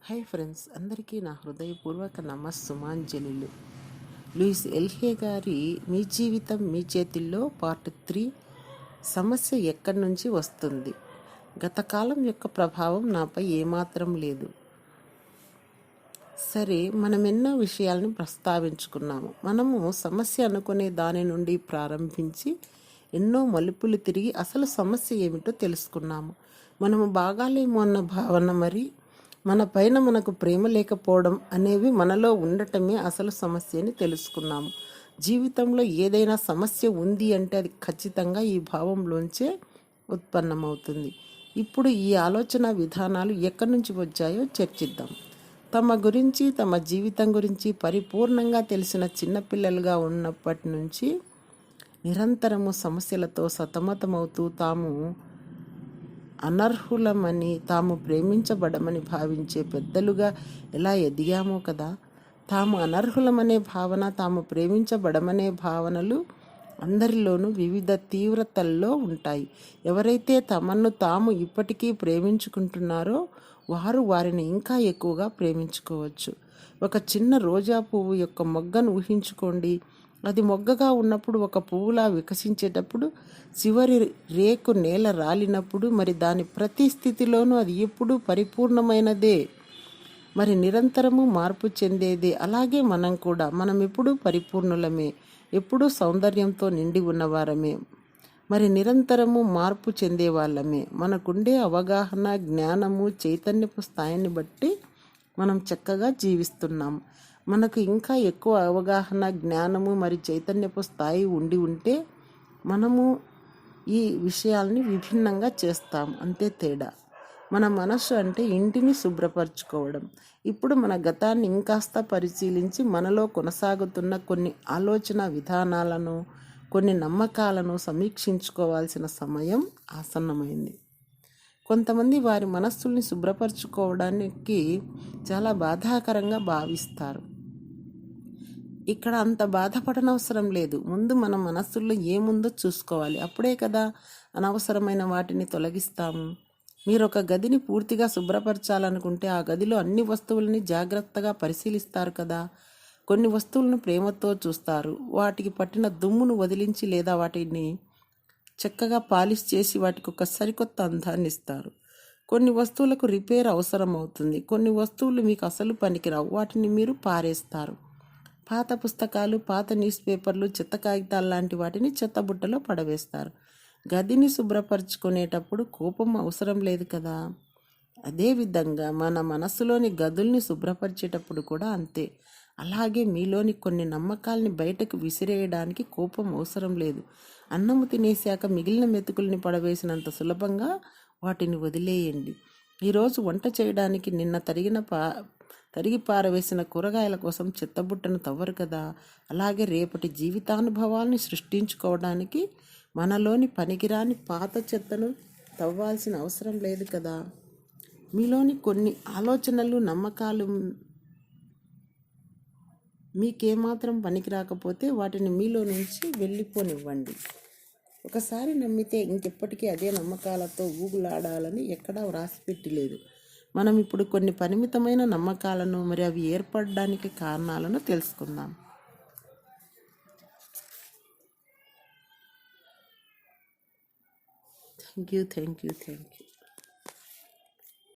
Hi friends, అందరికీ నా హృదయపూర్వక నమస్సుమాంజలులు. లూయిస్ ఎల్హే గారి మీ జీవితం మీ చేతిల్లో పార్ట్ 3. సమస్య ఎక్కడి నుంచి వస్తుంది? గత కాలం యొక్క ప్రభావం నాపై ఏమాత్రం లేదు. సరే, మనం ఎన్నో విషయాలను ప్రస్తావించుకున్నాము. మనము సమస్య అనుకునే దాని నుండి ప్రారంభించి ఎన్నో మలుపులు తిరిగి అసలు సమస్య ఏమిటో తెలుసుకున్నాము. మనము బాగాలేమో అన్న భావన, మరి మన పైన మనకు ప్రేమ లేకపోవడం అనేవి మనలో ఉండటమే అసలు సమస్య అని తెలుసుకున్నాము. జీవితంలో ఏదైనా సమస్య ఉంది అంటే అది ఖచ్చితంగా ఈ భావంలోంచే ఉత్పన్నమవుతుంది. ఇప్పుడు ఈ ఆలోచన విధానాలు ఎక్కడి నుంచి వచ్చాయో చర్చిద్దాం. తమ గురించి, తమ జీవితం గురించి పరిపూర్ణంగా తెలిసిన చిన్నపిల్లలుగా ఉన్నప్పటి నుంచి నిరంతరము సమస్యలతో సతమతమవుతూ తాము అనర్హులమని, తాము ప్రేమించబడమని భావించే పెద్దలుగా ఎలా ఎదిగామో కదా. తాము అనర్హులమనే భావన, తాము ప్రేమించబడమనే భావనలు అందరిలోనూ వివిధ తీవ్రతల్లో ఉంటాయి. ఎవరైతే తమను తాము ఇప్పటికీ ప్రేమించుకుంటున్నారో వారు వారిని ఇంకా ఎక్కువగా ప్రేమించుకోవచ్చు. ఒక చిన్న రోజా పువ్వు యొక్క మొగ్గను ఊహించుకోండి. అది మొగ్గగా ఉన్నప్పుడు, ఒక పువ్వులా వికసించేటప్పుడు, చివరి రేకు నేల రాలినప్పుడు, మరి దాని ప్రతి స్థితిలోనూ అది ఎప్పుడూ పరిపూర్ణమైనదే, మరి నిరంతరము మార్పు చెందేదే. అలాగే మనం కూడా, మనం ఎప్పుడూ పరిపూర్ణులమే, ఎప్పుడూ సౌందర్యంతో నిండి ఉన్నవారమే, మరి నిరంతరము మార్పు చెందేవాళ్ళమే. మనకుండే అవగాహన, జ్ఞానము, చైతన్యపు స్థాయిని బట్టి మనం చక్కగా జీవిస్తున్నాం. మనకు ఇంకా ఎక్కువ అవగాహన, జ్ఞానము, మరి చైతన్యపు స్థాయి ఉంటే మనము ఈ విషయాల్ని విభిన్నంగా చేస్తాం. అంతే తేడా. మన మనస్సు అంటే ఇంటిని శుభ్రపరచుకోవడం. ఇప్పుడు మన గతాన్ని ఇంకాస్త పరిశీలించి మనలో కొనసాగుతున్న కొన్ని ఆలోచన విధానాలను, కొన్ని నమ్మకాలను సమీక్షించుకోవాల్సిన సమయం ఆసన్నమైంది. కొంతమంది వారి మనస్సుల్ని శుభ్రపరచుకోవడానికి చాలా బాధాకరంగా భావిస్తారు. ఇక్కడ అంత బాధపడనవసరం లేదు. ముందు మన మనస్సుల్లో ఏముందో చూసుకోవాలి. అప్పుడే కదా అనవసరమైన వాటిని తొలగిస్తాము. మీరు ఒక గదిని పూర్తిగా శుభ్రపరచాలనుకుంటే ఆ గదిలో అన్ని వస్తువులని జాగ్రత్తగా పరిశీలిస్తారు కదా. కొన్ని వస్తువులను ప్రేమతో చూస్తారు. వాటికి పట్టిన దుమ్మును వదిలించి లేదా వాటిని చక్కగా పాలిష్ చేసి వాటికి ఒక సరికొత్త అందాన్ని ఇస్తారు. కొన్ని వస్తువులకు రిపేర్ అవసరం అవుతుంది. కొన్ని వస్తువులు మీకు అసలు పనికిరావు. వాటిని మీరు పారేస్తారు. పాత పుస్తకాలు, పాత న్యూస్ పేపర్లు, చెత్త కాగితాలు లాంటి వాటిని చెత్తబుట్టలో పడవేస్తారు. గదిని శుభ్రపరచుకునేటప్పుడు కోపం అవసరం లేదు కదా. అదేవిధంగా మన మనస్సులోని గదుల్ని శుభ్రపరిచేటప్పుడు కూడా అంతే. అలాగే మీలోని కొన్ని నమ్మకాల్ని బయటకు విసిరేయడానికి కోపం అవసరం లేదు. అన్నము తినేశాక మిగిలిన మెతుకుల్ని పడవేసినంత సులభంగా వాటిని వదిలేయండి. ఈరోజు వంట చేయడానికి నిన్న తరిగి పారవేసిన కూరగాయల కోసం చెత్తబుట్టను తవ్వరు కదా. అలాగే రేపటి జీవితానుభవాల్ని సృష్టించుకోవడానికి మనలోని పనికిరాని పాత చెత్తను తవ్వాల్సిన అవసరం లేదు కదా. మీలోని కొన్ని ఆలోచనలు, నమ్మకాలు మీకేమాత్రం పనికిరాకపోతే వాటిని మీలో నుంచి వెళ్ళిపోనివ్వండి. ఒకసారి నమ్మితే ఇంకెప్పటికీ అదే నమ్మకాలతో ఊగులాడాలని ఎక్కడా వ్రాసిపెట్టి లేదు. మనం ఇప్పుడు కొన్ని పరిమితమైన నమ్మకాలను, మరి అవి ఏర్పడడానికి కారణాలను తెలుసుకుందాం. Thank you.